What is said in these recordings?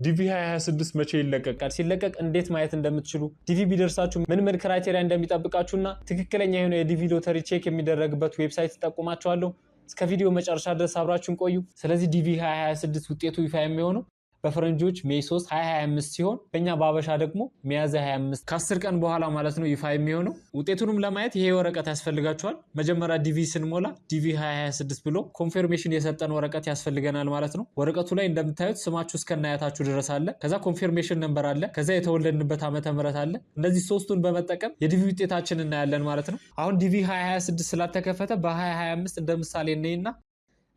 ዲቪ 2026 መቼ ይለቀቃል? ሲለቀቅ እንዴት ማየት እንደምትችሉ ዲቪ ቢደርሳችሁ ምን ክራይቴሪያ እንደሚጠብቃችሁና ትክክለኛ የሆነ የዲቪ ሎተሪ ቼክ የሚደረግበት ዌብሳይት ተጠቁማችኋለሁ። እስከ ቪዲዮ መጨረሻ ድረስ አብራችሁን ቆዩ። ስለዚህ ዲቪ 2026 ውጤቱ ይፋ የሚሆነው በፈረንጆች ሜይ 3 2025 ሲሆን በእኛ በአበሻ ደግሞ ሚያዝያ 25 ከ10 ቀን በኋላ ማለት ነው ይፋ የሚሆነው። ውጤቱንም ለማየት ይሄ ወረቀት ያስፈልጋችኋል። መጀመሪያ ዲቪ ስንሞላ ዲቪ 2026 ብሎ ኮንፊርሜሽን የሰጠን ወረቀት ያስፈልገናል ማለት ነው። ወረቀቱ ላይ እንደምታዩት ስማችሁ እስከናያታችሁ ድረስ አለ። ከዛ ኮንፊርሜሽን ነምበር አለ። ከዛ የተወለድንበት ዓመተ ምህረት አለ። እነዚህ ሶስቱን በመጠቀም የዲቪ ውጤታችንን እናያለን ማለት ነው። አሁን ዲቪ 2026 ስላልተከፈተ በ2025 እንደምሳሌ ነይና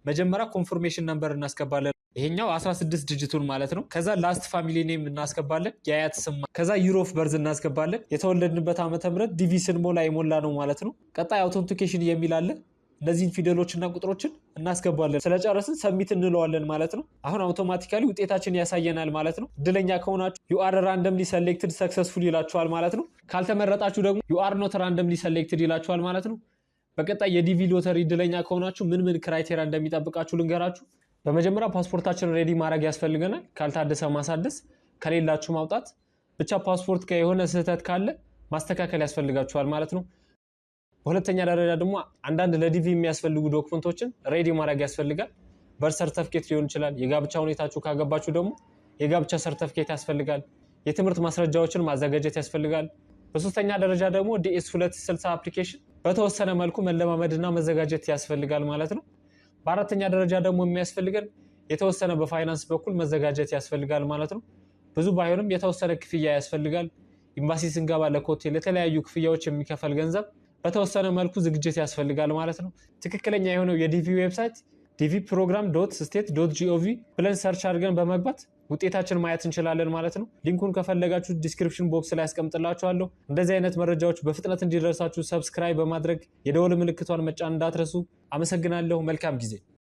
መጀመሪያ ኮንፊርሜሽን ነምበር እናስገባለን። ይሄኛው 16 ዲጂቱን ማለት ነው። ከዛ ላስት ፋሚሊ ኔም እናስገባለን፣ የአያት ስም፣ ከዛ ዩር ኦፍ በርዝ እናስገባለን። የተወለድንበት ዓመተ ምህረት ዲቪ ስንሞላ የሞላ ነው ማለት ነው። ቀጣይ አውተንቲኬሽን የሚል አለ። እነዚህን ፊደሎችና ቁጥሮችን እናስገባለን። ስለጨረስን ሰብሚት እንለዋለን ማለት ነው። አሁን አውቶማቲካሊ ውጤታችን ያሳየናል ማለት ነው። እድለኛ ከሆናችሁ ዩ አር ራንደምሊ ሰሌክትድ ሰክሰስፉል ይላችኋል ማለት ነው። ካልተመረጣችሁ ደግሞ ዩ አር ኖት ራንደምሊ ሰሌክትድ ይላችኋል ማለት ነው። በቀጣይ የዲቪ ሎተሪ እድለኛ ከሆናችሁ ምን ክራይቴሪያ እንደሚጠብቃችሁ ልንገራችሁ። በመጀመሪያ ፓስፖርታችን ሬዲ ማድረግ ያስፈልገናል። ካልታደሰ ማሳደስ፣ ከሌላችሁ ማውጣት። ብቻ ፓስፖርት የሆነ ስህተት ካለ ማስተካከል ያስፈልጋችኋል ማለት ነው። በሁለተኛ ደረጃ ደግሞ አንዳንድ ለዲቪ የሚያስፈልጉ ዶክመንቶችን ሬዲ ማድረግ ያስፈልጋል። በርዝ ሰርተፍኬት ሊሆን ይችላል። የጋብቻ ሁኔታችሁ ካገባችሁ ደግሞ የጋብቻ ሰርተፍኬት ያስፈልጋል። የትምህርት ማስረጃዎችን ማዘጋጀት ያስፈልጋል። በሶስተኛ ደረጃ ደግሞ ዲኤስ 260 አፕሊኬሽን በተወሰነ መልኩ መለማመድና መዘጋጀት ያስፈልጋል ማለት ነው። በአራተኛ ደረጃ ደግሞ የሚያስፈልገን የተወሰነ በፋይናንስ በኩል መዘጋጀት ያስፈልጋል ማለት ነው። ብዙ ባይሆንም የተወሰነ ክፍያ ያስፈልጋል። ኤምባሲ ስንገባ ለኮቴ ለተለያዩ ክፍያዎች የሚከፈል ገንዘብ በተወሰነ መልኩ ዝግጅት ያስፈልጋል ማለት ነው። ትክክለኛ የሆነው የዲቪ ዌብሳይት dvprogram.state.gov ብለን ሰርች አድርገን በመግባት ውጤታችን ማየት እንችላለን ማለት ነው። ሊንኩን ከፈለጋችሁ ዲስክሪፕሽን ቦክስ ላይ አስቀምጥላችኋለሁ። እንደዚህ አይነት መረጃዎች በፍጥነት እንዲደርሳችሁ ሰብስክራይብ በማድረግ የደወል ምልክቷን መጫን እንዳትረሱ። አመሰግናለሁ። መልካም ጊዜ